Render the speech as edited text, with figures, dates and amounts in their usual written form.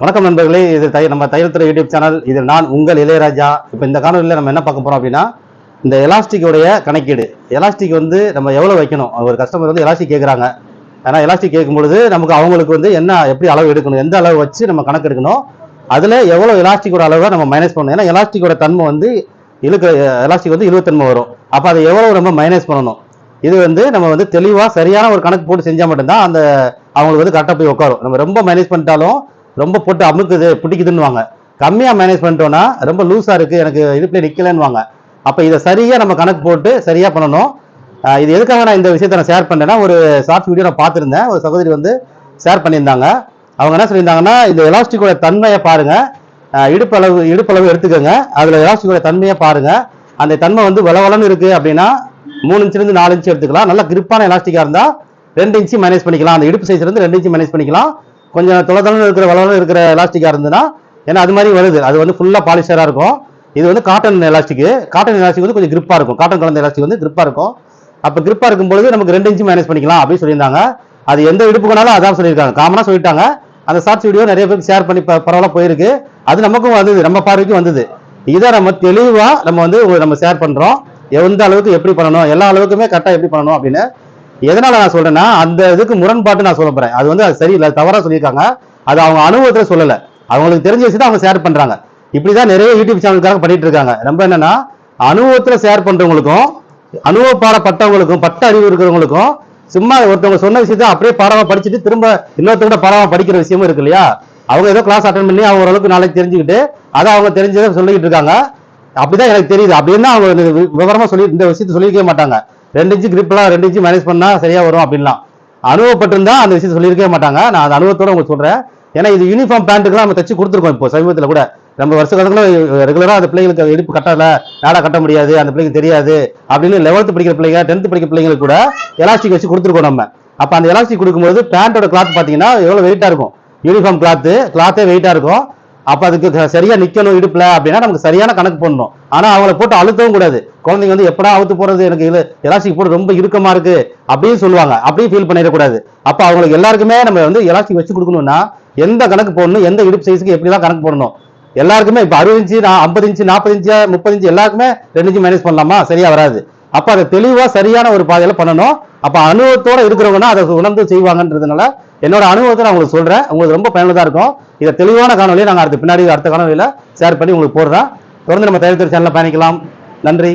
வணக்கம் நண்பர்களே, இது நம்ம தையல் துறை யூடியூப் சேனல். இது நான் உங்கள் இளையராஜா. இப்போ இந்த காணொலியில் நம்ம என்ன பார்க்க போறோம் அப்படின்னா, இந்த எலாஸ்டிக்கோடைய கணக்கீடு. எலாஸ்டிக் வந்து நம்ம எவ்வளோ வைக்கணும், ஒரு கஸ்டமர் வந்து எலாஸ்டிக் கேட்குறாங்க. ஆனால் எலாஸ்டிக் கேட்கும் பொழுது நமக்கு அவங்களுக்கு வந்து என்ன எப்படி அளவு எடுக்கணும், எந்த அளவு வச்சு நம்ம கணக்கு எடுக்கணும், அதில் எவ்வளோ எலாஸ்டிக்கோட அளவை நம்ம மைனஸ் பண்ணணும். ஏன்னா எலாஸ்டிக்கோட தன்மை வந்து எலாஸ்டிக் வந்து இழுத்தன்மை வரும். அப்போ அதை எவ்வளோ நம்ம மைனஸ் பண்ணணும், இது வந்து நம்ம வந்து தெளிவாக சரியான ஒரு கணக்கு போட்டு செஞ்சால் மட்டும்தான் அந்த அவங்களுக்கு வந்து கரெக்டாக போய் உட்காரும். நம்ம ரொம்ப மைனஸ் பண்ணிட்டாலும் ரொம்ப போட்டு அமுக்குது பிடிக்குதுன்னு வாங்க, கம்மியாக மேனேஜ் பண்ணிட்டோம்னா ரொம்ப லூஸாக இருக்குது எனக்கு இடுப்பில் நிற்கலன்னு வாங்க. அப்போ இதை சரியாக நம்ம கணக்கு போட்டு சரியாக பண்ணணும். இது எதுக்காக நான் இந்த விஷயத்தை நான் ஷேர் பண்ணேன்னா, ஒரு ஷார்ட்ஸ் வீடியோ நான் பார்த்துருந்தேன், ஒரு சகோதரி வந்து ஷேர் பண்ணியிருந்தாங்க. அவங்க என்ன சொல்லியிருந்தாங்கன்னா, இந்த எலாஸ்டிக்கோட தன்மையை பாருங்கள், இடுப்பளவு எடுத்துக்கோங்க, அதில் எலாஸ்டிக்கோட தன்மையை பாருங்கள். அந்த தன்மை வந்து வளவளன்னு இருக்குது அப்படின்னா 3 இன்ச்சிலிருந்து 4 இன்ச்சு எடுத்துக்கலாம். நல்லா கிரிப்பான எலாஸ்டிக்காக இருந்தால் 2 இன்ச்சு மேனேஜ் பண்ணிக்கலாம். அந்த இடுப்பு சைஸ்லேருந்து 2 இன்ச்சு மேனேஜ் பண்ணிக்கலாம். கொஞ்சம் தொலைதளன்னு இருக்கிற வளவளன்னு இருக்கிற எலாஸ்டிக்காக இருந்ததுன்னா, ஏன்னா அது மாதிரி வருது, அது வந்து ஃபுல்லாக பாலிஸ்டராக இருக்கும். இது வந்து காட்டன் எலாஸ்டிக். காட்டன் எலாஸ்டிக் வந்து கொஞ்சம் கிரிப்பாக இருக்கும். காட்டன் கலந்த எலாஸ்டிக் வந்து கிரிப்பாக இருக்கும். அப்போ கிரிப்பாக இருக்கும்போது நமக்கு 2 இன்ச்சு மேனேஜ் பண்ணிக்கலாம் அப்படின்னு சொல்லியிருந்தாங்க. அது எந்த இடுப்புக்குனாலும் அதான் சொல்லியிருக்காங்க, காமனாக சொல்லிட்டாங்க. அந்த ஷார்ட்ஸ் வீடியோ நிறைய பேருக்கு ஷேர் பண்ணி பரவாயில்ல போயிருக்கு. அது நமக்கும் வந்தது, நம்ம பார்வைக்கும் வந்தது. இதை நம்ம தெளிவாக நம்ம வந்து நம்ம ஷேர் பண்ணுறோம், எந்த அளவுக்கு எப்படி பண்ணணும், எல்லா அளவுக்குமே கரெக்டாக எப்படி பண்ணணும் அப்படின்னு. எதனால நான் சொல்றேன்னா, அந்த இதுக்கு முரண்பாட்டு நான் சொல்ல போறேன். அது வந்து அது சரியில்லை, தவறா சொல்லியிருக்காங்க. அது அவங்க அனுபவத்துல சொல்லல, அவங்களுக்கு தெரிஞ்ச விஷயத்தை அவங்க ஷேர் பண்றாங்க. இப்படிதான் நிறைய யூடியூப் சேனலுக்காக பண்ணிட்டு இருக்காங்க. ரொம்ப என்னன்னா, அனுபவத்துல ஷேர் பண்றவங்களுக்கும் அனுபவப்படப்பட்டவங்களுக்கும் பட்ட அறிவு இருக்கிறவங்களுக்கும் சும்மா ஒருத்தவங்க சொன்ன விஷயத்த அப்படியே பாடமா படிச்சுட்டு திரும்ப இன்னொருத்தவங்க பாடமா படிக்கிற விஷயமும் இருக்கு இல்லையா. அவங்க ஏதோ கிளாஸ் அட்டன் பண்ணி அவங்க ஓரளவுக்கு நாளைக்கு தெரிஞ்சுக்கிட்டு அதை அவங்க தெரிஞ்சதை சொல்லிக்கிட்டு இருக்காங்க. அப்படிதான் எனக்கு தெரியுது. அப்படின்னா அவங்க விவரமா சொல்லி இந்த விஷயத்த சொல்லியிருக்கவே மாட்டாங்க. 2 இன்ச்சு கிரிப்லாம் 2 இன்ச்சு மேனேஜ் பண்ணா சரியா வரும் அப்படின்லாம் அனுபவப்பட்டிருந்தா அந்த விஷயத்தை சொல்லியிருக்கவே மாட்டாங்க. நான் அந்த அனுபவத்தோட உங்களுக்கு சொல்றேன். ஏன்னா இது யூனிஃபார்ம் பேண்ட்டுக்குலாம் நம்ம தச்சு கொடுத்துருக்கோம். இப்போ சமீபத்தில் கூட நம்ம வருஷ கணக்கில் ரெகுலராக அந்த பிள்ளைங்களுக்கு இடுப்பு கட்டலை, நாடா கட்ட முடியாது, அந்த பிள்ளைக்கு தெரியாது அப்படின்னு 11th படிக்கிற பிள்ளைங்க 10th படிக்கிற பிள்ளைங்களுக்கு கூட எலாஸ்டிக் வச்சு கொடுத்துருக்கோம் நம்ம. அப்போ அந்த எலாஸ்டிக் கொடுக்கும்போது பேண்டோட கிளாத் பார்த்தீங்கன்னா எவ்வளோ வெயிட்டாக இருக்கும். யூனிஃபார்ம் கிளாத்தே வெயிட்டாக இருக்கும். அப்போ அதுக்கு சரியா நிக்கணும் இடுப்புல அப்படின்னா நமக்கு சரியான கணக்கு பண்ணணும். ஆனா அவங்களை போட்டு அழுத்தவும் கூடாது. குழந்தைங்க வந்து எப்படா அவுத்து போறது, எனக்கு எலாஸ்டிக் போட்டு ரொம்ப இறுக்கமா இருக்கு அப்படின்னு சொல்லுவாங்க. அப்படியே ஃபீல் பண்ணிடக்கூடாது. அப்ப அவங்களுக்கு எல்லாருக்குமே நம்ம வந்து எலாஸ்டிக் வச்சு கொடுக்கணும்னா எந்த கணக்கு போடணும், எந்த இடுப்பு சைஸுக்கு எப்படிலாம் கணக்கு போடணும், எல்லாருக்குமே இப்போ 60 இன்ச்சு 50 இன்ச்சு 40 இன்ச்சு 30 இன்ச்சு எல்லாருக்குமே 2 இன்ச்சு மேனேஜ் பண்ணலாமா, சரியா வராது. அப்ப அதை தெளிவா சரியான ஒரு பாதையில பண்ணணும். அப்ப அனுபவத்தோட இருக்கிறவங்கன்னா அதை உணர்ந்து செய்வாங்கன்றதுனால என்னோட அனுபவத்தை நான் உங்களுக்கு சொல்றேன். உங்களுக்கு ரொம்ப பயனுள்ளதா இருக்கும். இதை தெளிவான காணொலியை நாங்கள் அடுத்த காணொலியில ஷேர் பண்ணி உங்களுக்கு போடுறேன். தொடர்ந்து நம்ம தையல் துறை சேனல்ல பயணிக்கலாம். நன்றி.